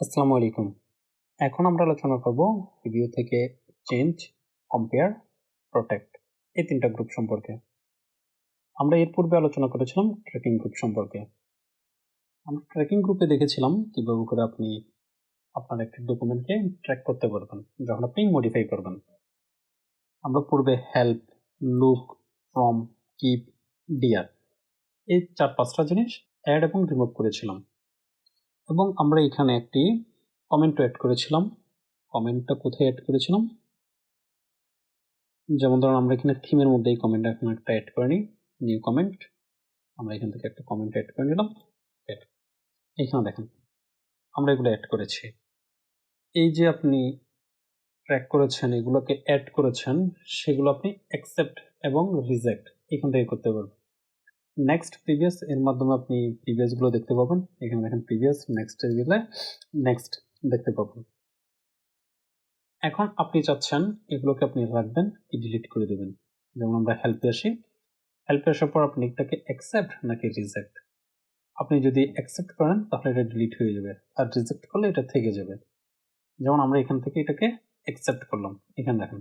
আসসালামু আলাইকুম। এখন আমরা আলোচনা করব রিভিউ থেকে চেঞ্জ, কম্পেয়ার, প্রোটেক্ট এই ৩টা গ্রুপ সম্পর্কে। আমরা এর পূর্বে আলোচনা করেছিলাম ট্র্যাকিং গ্রুপ সম্পর্কে। আমরা ট্র্যাকিং গ্রুপে দেখেছিলাম কিভাবে করে আপনি আপনার একটি ডকুমেন্টকে ট্র্যাক করতে পারবেন যখন আপনি মডিফাই করবেন। আমরা পূর্বে help, look, from, keep, dear এই ৪-৫টা জিনিস অ্যাড এবং রিমুভ করেছিলাম এবং আমরা এখানে একটি কমেন্টও অ্যাড করেছিলাম। কমেন্টটা কোথায় অ্যাড করেছিলাম? যেমন ধরুন আমরা এখানে থিমের মধ্যে এই কমেন্ট এখন একটা অ্যাড করে নিই, নিউ কমেন্ট। আমরা এখান থেকে একটা কমেন্ট অ্যাড করে নিলাম। এখানে দেখেন আমরা এগুলো অ্যাড করেছি। এই যে আপনি ট্র্যাক করেছেন, এগুলোকে অ্যাড করেছেন, সেগুলো আপনি অ্যাকসেপ্ট এবং রিজেক্ট এখান থেকে করতে পারবেন। নেক্সট, প্রিভিয়াস এর মাধ্যমে আপনি প্রিভিয়াসগুলো দেখতে পাবেন। এখানে দেখেন প্রিভিয়াস, নেক্সট গেলে নেক্সট দেখতে পাবেন। এখন আপনি চাচ্ছেন এগুলোকে আপনি রাখবেন কি ডিলিট করে দেবেন। যেমন আমরা হেল্পে আসি, হেল্পে আসার পর আপনি এটাকে অ্যাকসেপ্ট নাকি রিজেক্ট। আপনি যদি অ্যাকসেপ্ট করেন তাহলে এটা ডিলিট হয়ে যাবে, আর রিজেক্ট করলে এটা থেকে যাবে। যেমন আমরা এখান থেকে এটাকে অ্যাকসেপ্ট করলাম, এখানে দেখেন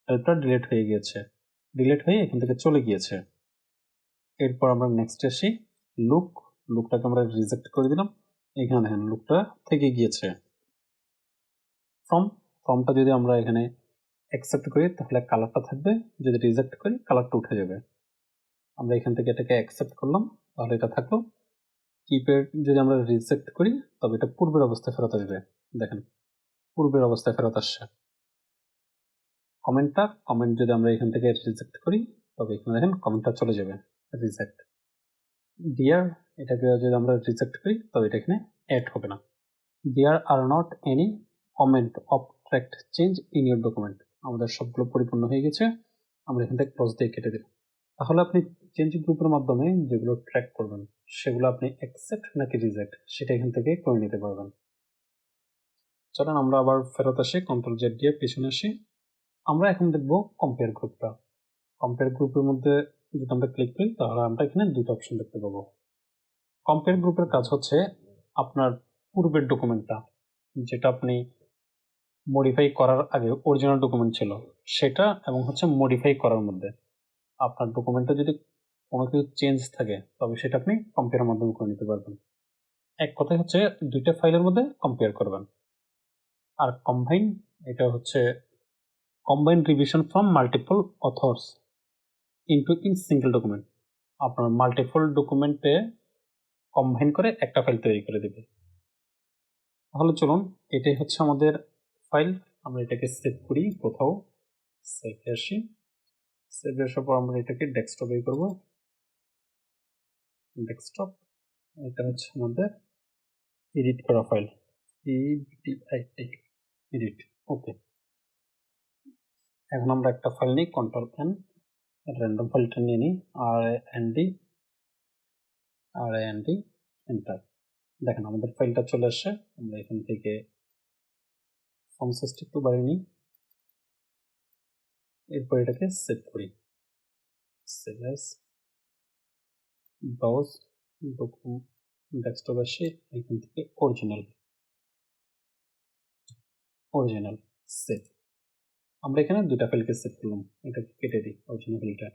হেল্পটা ডিলিট হয়ে গিয়েছে, ডিলিট হয়ে এখান থেকে চলে গিয়েছে। এরপর আমরা নেক্সট আসি, লুকটাকে আমরা রিজেক্ট করে দিলাম, এখানে দেখেন লুকটা থেকে গিয়েছে। ফর্মটা যদি আমরা এখানে অ্যাকসেপ্ট করি তাহলে কালারটা থাকবে, যদি রিজেক্ট করি কালারটা উঠে যাবে। আমরা এখান থেকে এটাকে অ্যাকসেপ্ট করলাম তাহলে এটা থাকলো। কিপের যদি আমরা রিজেক্ট করি তবে এটা পূর্বের অবস্থায় ফেরত আসবে। দেখেন পূর্বের অবস্থায় ফেরত আসছে। কমেন্ট যদি আমরা এখান থেকে রিজেক্ট করি তবে এখানে দেখেন কমেন্টটা চলে যাবে, রিজেক্ট। ডিয়ার, এটাকে যদি আমরা রিজেক্ট করি তবে এটা এখানে অ্যাড হবে না। There are not any comment of tracked change in your document. আমাদের সবগুলো পরিপূর্ণ হয়ে গেছে, আমরা এখান থেকে ক্লোজ দিয়ে কেটে দিলাম। তাহলে আপনি চেঞ্জ গ্রুপের মাধ্যমে যেগুলো ট্র্যাক করবেন সেগুলো আপনি অ্যাকসেপ্ট নাকি রিজেক্ট সেটা এখান থেকে করে নিতে পারবেন। চলেন আমরা আবার ফেরত আসি, কন্ট্রোল জেড দিয়ে পিছনে আসি। আমরা এখন দেখব কম্পেয়ার গ্রুপটা। কম্পেয়ার গ্রুপের মধ্যে যদি আমরা ক্লিক করি তাহলে আমরা এখানে দুটো অপশন দেখতে পাবো। কম্পেয়ার গ্রুপের কাজ হচ্ছে আপনার পূর্বের ডকুমেন্টটা, যেটা আপনি মডিফাই করার আগে অরিজিনাল ডকুমেন্ট ছিল সেটা, এবং হচ্ছে মডিফাই করার মধ্যে আপনার ডকুমেন্টে যদি কোনো কিছু চেঞ্জ থাকে তবে সেটা আপনি কম্পেয়ারের মাধ্যমে করে নিতে পারবেন। এক কথায় হচ্ছে দুইটা ফাইলের মধ্যে কম্পেয়ার করবেন। আর কম্বাইন, এটা হচ্ছে combine revision from multiple authors in single document. আপনার মাল্টিপল ডকুমেন্টে কম্বাইন করে একটা ফাইল তৈরি করে দেবে। তাহলে চলুন, এটাই হচ্ছে আমাদের ফাইল। আমরা এটাকে সেভ করি কোথাও, সেভে আসি। সেভে আসার পর আমরা এটাকে ডেস্কটপে করব। ডেস্কটপ, এটা হচ্ছে আমাদের এডিট করা ফাইল, এডিট। ওকে, এখন আমরা একটা ফাইল নিই, কন্ট্রোল এন, র্যান্ডম ফাইলটা নিয়ে নিই, আর এনডি এন্টার। দেখেন আমাদের ফাইলটা চলে আসছে। আমরা এখান থেকে ফর্ম সাইজটা একটু বাড়িয়ে নিই, এরপর এটাকে সেভ করি। সেভ অ্যাজ, ব্রাউজ, ডেস্কটপ আসে, এখান থেকে অরিজিনাল সেভ। আমরা এখানে দুটা ফাইলকে সেভ করলাম, এটাকে কেটে দিই, অরিজিনাল ফাইলটা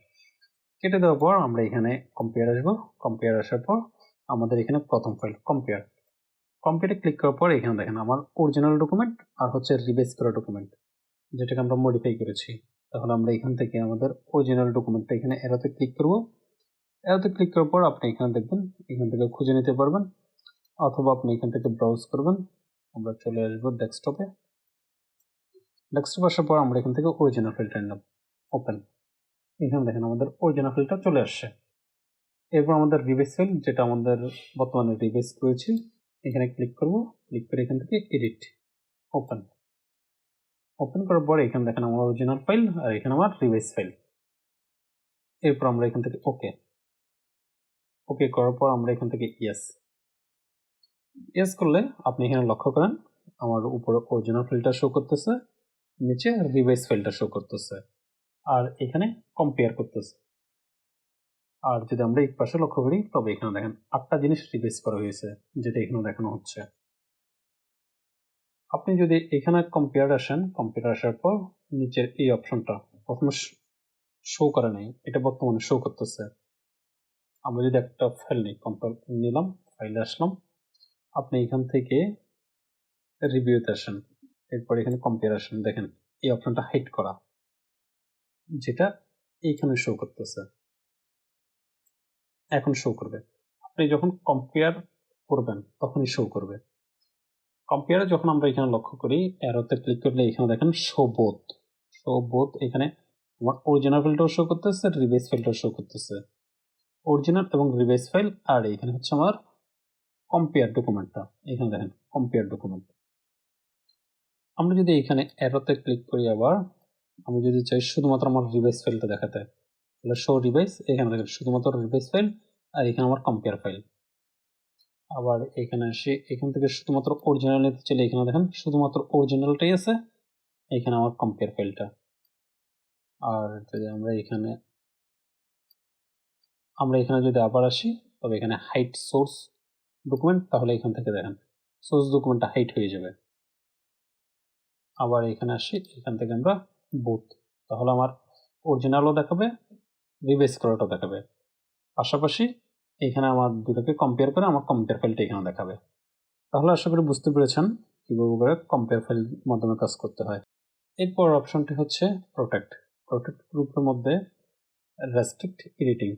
কেটে দেওয়ার পর আমরা এখানে কম্পেয়ার আসবো। কম্পেয়ার আসার পর আমাদের এখানে প্রথম ফাইল কম্পেয়ারে ক্লিক করার পর এখানে দেখেন আমার অরিজিনাল ডকুমেন্ট আর হচ্ছে রিভাইজ করা ডকুমেন্ট, যেটাকে আমরা মডিফাই করেছি। তাহলে আমরা এখান থেকে আমাদের অরিজিনাল ডকুমেন্টটা এখানে এরোতে ক্লিক করব। এরোতে ক্লিক করার পর আপনি এখানে দেখবেন, এখান থেকে খুঁজে নিতে পারবেন, অথবা আপনি এখান থেকে ব্রাউজ করবেন। আমরা চলে আসবো ডেস্কটপে। ডেস্কটপ আসার পর আমরা এখান থেকে অরিজিনাল ফাইলটা নিলাম, ওপেন। এখানে দেখেন আমাদের অরিজিনাল ফাইলটা চলে আসছে। এরপর আমাদের রিভাইজ ফাইল, যেটা আমাদের বর্তমানে রিভাইজ করেছি, এখানে ক্লিক করব। ক্লিক করে এখান থেকে এডিট, ওপেন করার পরে এখানে দেখেন আমার অরিজিনাল ফাইল আর এখানে আমার রিভাইজ ফাইল। এরপর আমরা এখান থেকে ওকে করার পর আমরা এখান থেকে ইয়েস করলে আপনি এখানে লক্ষ্য করেন আমার উপরে অরিজিনাল ফাইলটা শো করতেছে, নিচে রিভাইজ ফাইলটা শো করতেছে, আর এখানে কম্পেয়ার করতেছে। আর যদি আমরা এই পাশে লক্ষ্য করি তবে এখানে দেখেন 8টা জিনিস রিভাইজ করা হয়েছে, যেটা এখানে দেখানো হচ্ছে। আপনি যদি এখানে কম্পেয়ার আসেন, কম্পেয়ার আসার পর নিচের এই অপশনটা প্রথমে শো করে নাই, এটা বর্তমানে শো করতেছে। আমরা যদি একটা ফাইল নিই, কন্ট্রোল নিলাম, ফাইলে আসলাম, আপনি এখান থেকে রিভিউতে আসেন, এরপর এখানে কম্পেয়ার আসেন, দেখেন এই অপশনটা হাইড করা, যেটা এইখানে শো করতেছে, এখন শো করবে। আপনি যখন কম্পেয়ার করবেন তখনই শো করবে। কম্পেয়ারে যখন আমরা এখানে লক্ষ্য করি, অ্যারোতে ক্লিক করলে এখানে দেখেন শো বোথ, শো বোথ, এখানে আমার অরিজিনাল ফাইলটাও শো করতেছে, রিভাইজ ফাইলটাও শো করতেছে, অরিজিনাল এবং রিভাইজ ফাইল। আর এখানে হচ্ছে আমার কম্পেয়ার ডকুমেন্টটা, এখানে দেখেন কম্পেয়ার ডকুমেন্ট। আমরা যদি এখানে অ্যারোতে ক্লিক করি, আবার আমি যদি চাই শুধুমাত্র আমার রিভাইজ ফাইলটা দেখাতে, তাহলে শো রিভাইজ, এখানে দেখেন শুধুমাত্র রিভাইজ ফাইল, আর এখানে আমার কম্পেয়ার ফাইল। আবার এখানে আসি, এখান থেকে শুধুমাত্র অরিজিনাল নিতে চাইলে এখানে দেখেন শুধুমাত্র অরিজিনালটাই আছে, এখানে আমার কম্পেয়ার ফাইলটা। আর যদি আমরা এখানে যদি আবার আসি, তবে এখানে হাইট সোর্স ডকুমেন্ট, তাহলে এখান থেকে দেখেন সোর্স ডকুমেন্টটা হাইট হয়ে যাবে। আবার এখানে আসি, এখান থেকে আমরা বুথ, তাহলে আমার অরিজিনালও দেখাবে, রিভাইজ করাটাও দেখাবে। পাশাপাশি এখানে আমার দুটোকে কম্পেয়ার করে আমার কম্পেয়ার ফাইলটা এখানে দেখাবে। তাহলে আশা করি বুঝতে পেরেছেন কিভাবে করে কম্পেয়ার ফাইল মাধ্যমে কাজ করতে হয়। এরপর অপশনটি হচ্ছে প্রোটেক্ট। প্রোটেক্ট গ্রুপের মধ্যে রেস্ট্রিক্ট এডিটিং।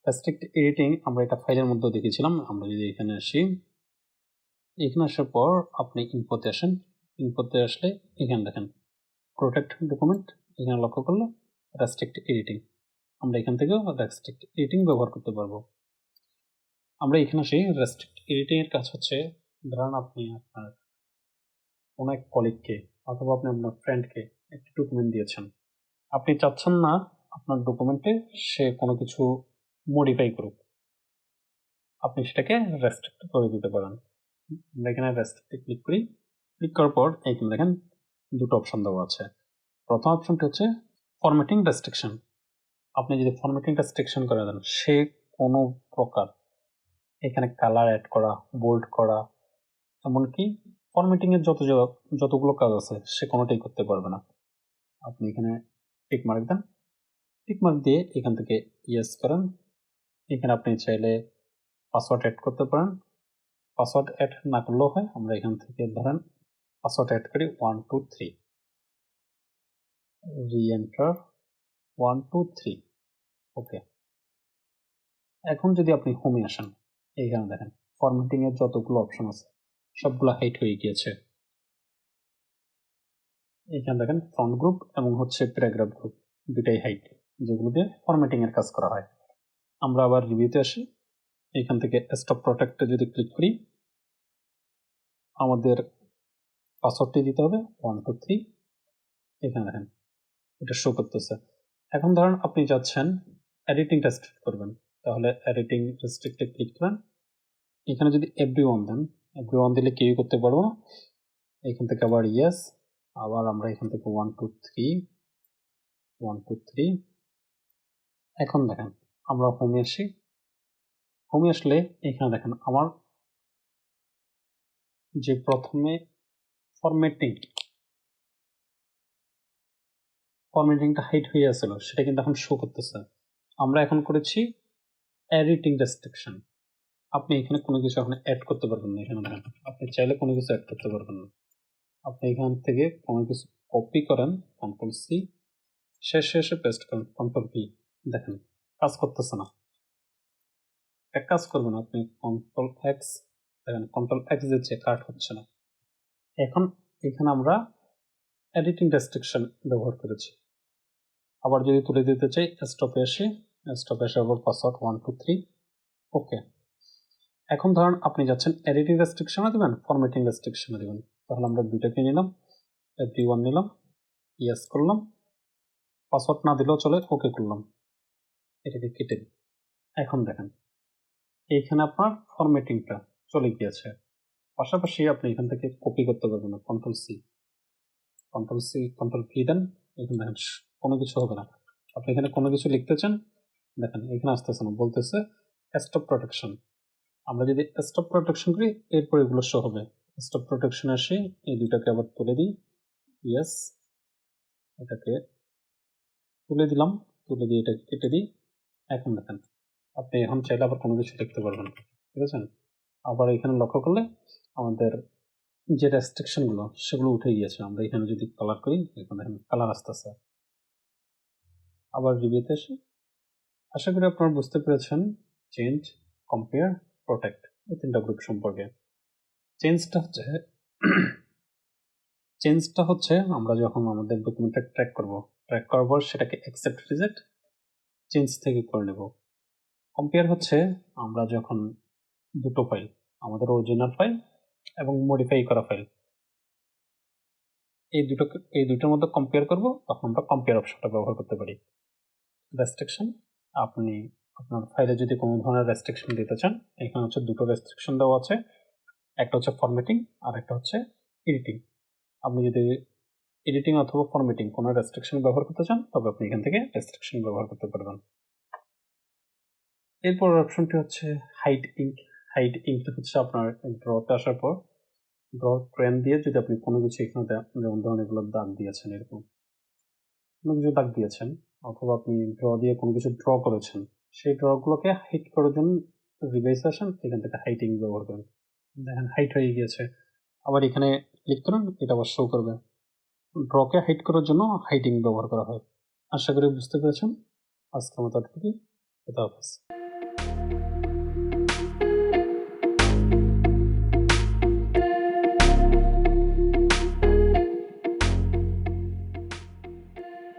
রেস্ট্রিক্ট এডিটিং আমরা এটা ফাইলের মধ্যে দেখেছিলাম। আমরা যদি এখানে আসি, এখানে আসার পর আপনি ইনফোতে আসেন, ইনফোতে আসলে এখানে দেখেন প্রোটেক্ট ডকুমেন্ট, এখানে লক্ষ্য করলে রেস্ট্রিক্ট এডিটিং, আমরা এখান থেকেও রেস্ট্রিক্ট এডিটিং ব্যবহার করতে পারবো। আমরা এখানে আসি, রেস্ট্রিক্ট এডিটিং এর কাজ হচ্ছে, ধরুন আপনি আপনার কোনো এক কলিগকে অথবা আপনি আপনার ফ্রেন্ডকে একটি ডকুমেন্ট দিয়েছেন, আপনি চাচ্ছেন না আপনার ডকুমেন্টে সে কোনো কিছু মডিফাই করুক, আপনি সেটাকে রেস্ট্রিক্ট করে দিতে পারেন। আমরা এখানে রেস্ট্রিক্টে ক্লিক করি, ক্লিক করার পর এখানে দেখেন দুটো অপশন দেওয়া আছে। প্রথম অপশনটি হচ্ছে ফরম্যাটিং রেস্ট্রিকশন। আপনি যদি ফরম্যাটিং রেস্ট্রিকশন করে দেন, সে কোনো প্রকার এখানে কালার অ্যাড করা, বোল্ড করা, এমনকি ফরম্যাটিং এর যতগুলো কাজ আছে সে কোনোটাই করতে পারবে না। আপনি এখানে টিক মার্ক দেন, টিক মার্ক দিয়ে এখান থেকে ইয়েস করেন। এখানে আপনি চাইলে পাসওয়ার্ড অ্যাড করতে পারেন, পাসওয়ার্ড অ্যাড না করলেও হয়। আমরা এখান থেকে ধরেন পাসওয়ার্ড অ্যাড করি 1 2 3, রি-এন্টার 1 2 3, ওকে। এখন যদি আপনি হোমে আসেন, এইখানে দেখেন ফরম্যাটিং এর যতগুলো অপশন আছে সবগুলো হাইড হয়ে গিয়েছে। এখানে দেখেন ফন্ট গ্রুপ এবং হচ্ছে প্যারাগ্রাফ গ্রুপ দুটাই হাইড, যেগুলো দিয়ে ফরম্যাটিং এর কাজ করা হয়। আমরা আবার রিভিউতে আসি, এখান থেকে স্টপ প্রোটেক্টে যদি ক্লিক করি, আমাদের পাসওয়ার্ডটি দিতে হবে 1 2 3, এখানে দেখেন এটা শো করতেছে। এখন ধরেন আপনি যাচ্ছেন এডিটিং রেস্ট্রিক্ট করবেন, তাহলে এডিটিং রেস্ট্রিক্টে ক্লিক করেন, এখানে যদি এভরিওয়ান দেন, এভরিওয়ান দিলে কেউই করতে পারবো না। এখান থেকে আবার ইয়েস, আবার আমরা এখান থেকে 1 2 3, 1 2 3। এখন দেখেন আমরা হোমে আসি, হোমে আসলে এখানে দেখেন আমার যে প্রথমে ফরম্যাটিংটা হাইড হয়ে আসছিল সেটা কিন্তু এখন শো করতেছে। আমরা এখন করেছি এডিটিং রেস্ট্রিকশন। আপনি এখানে কোনো কিছু এখন অ্যাড করতে পারবেন না, এখানে দেখেন আপনি চাইলে কোনো কিছু অ্যাড করতে পারবেন না। আপনি এখান থেকে কোনো কিছু কপি করেন, কন্ট্রোল সি, শেষে পেস্ট করেন, কন্ট্রোল ভি, দেখেন কাজ করতেছে না। এক কাজ করবেন, আপনি কন্ট্রোল এক্স, দেখেন কন্ট্রোল এক্স দিচ্ছে, কাট হচ্ছে না। এখন এখানে আমরা এডিটিং রেস্ট্রিকশন ব্যবহার করেছি। আবার যদি তুলে দিতে চাই, স্টপে আসি, স্টপে এসে আবার পাসওয়ার্ড 1 2 3, ওকে। এখন ধরেন আপনি যাচ্ছেন এডিটিং রেস্ট্রিকশনে দেবেন, ফরম্যাটিং রেস্ট্রিকশনে দেবেন, তাহলে আমরা দুইটাকে নিলাম, এভরিওয়ান নিলাম, ইয়েস করলাম, পাসওয়ার্ড না দিলেও চলে, ওকে করলাম, এটাকে কেটে দিই। এখন দেখেন এইখানে আপনার ফরম্যাটিংটা চলে গিয়েছে। পাশাপাশি আপনি এখান থেকে কপি করতে পারবেন না, কন্ট্রোল সি, কন্ট্রোল ভি দেন, এখানে দেখেন কোনো কিছু হবে না। আপনি এখানে কোনো কিছু লিখতে চান, দেখেন এখানে আসতেছে না, বলতেছে স্টপ প্রোটেকশন। আমরা যদি স্টপ প্রোটেকশন করি, এরপর এগুলো শো হবে, স্টপ প্রোটেকশন আসি, এই দুটাকে আবার তুলে দিই, ইয়েস, এটাকে তুলে দিলাম, তুলে দিয়ে এটাকে কেটে দিই। এখন দেখেন আপনি এখন চাইলে আবার কোনো কিছু লিখতে পারবেন, ঠিক আছে। আবার এখানে লক্ষ্য করলে আমাদের যে রেস্ট্রিকশনগুলো সেগুলো উঠে গিয়েছে। আমরা এখানে যদি কালার করি, এখন দেখেন কালার আসতেছে। আবার রিভিউতে আসি। আশা করি আপনারা বুঝতে পেরেছেন চেঞ্জ, কম্পেয়ার, প্রোটেক্ট এই তিনটা গ্রুপ সম্পর্কে। চেঞ্জটা হচ্ছে আমরা যখন আমাদের ডকুমেন্টটা ট্র্যাক করার পর সেটাকে অ্যাকসেপ্ট রিজেক্ট চেঞ্জ থেকে করে নেব। কম্পেয়ার হচ্ছে আমরা যখন দুটো ফাইল, আমাদের অরিজিনাল ফাইল এবং মডিফাই করা ফাইল, এই দুটোর মধ্যে কম্পেয়ার করব, তখন আমরা কম্পেয়ার অপশনটা ব্যবহার করতে পারি। রেস্ট্রিকশন, আপনি আপনার ফাইলে যদি কোনো ধরনের রেস্ট্রিকশন দিতে চান, এখানে হচ্ছে দুটো রেস্ট্রিকশন দেওয়া আছে, একটা হচ্ছে ফরম্যাটিং আর একটা হচ্ছে এডিটিং। আপনি যদি এডিটিং অথবা ফরম্যাটিং কোনো রেস্ট্রিকশন ব্যবহার করতে চান, তবে আপনি এখান থেকে রেস্ট্রিকশন ব্যবহার করতে পারবেন। এরপর অপশনটি হচ্ছে হাইড ইঙ্ক। হাইড ইঙ্ক হচ্ছে আপনার ড্রতে আসার পর ড্র ট্রেন দিয়ে যদি আপনি কোনো কিছু এখানে যেমন ধরুন এগুলো দাগ দিয়েছেন, এরকম কোনো কিছু দাগ দিয়েছেন, অথবা আপনি ড্র দিয়ে কোনো কিছু ড্র করেছেন, সেই ড্রগুলোকে হাইড করার জন্য রিভাইস আসেন, এখান থেকে হাইটিং ব্যবহার করেন। দেখেন হাইট হয়ে গিয়েছে। আবার এখানে ক্লিক করুন, এটা আবার শো করবে। ড্রকে হাইড করার জন্য হাইটিং ব্যবহার করা হয়। আশা করি বুঝতে পেরেছেন। আজকের মতো এতটুকুই। খোদা হাফেজ।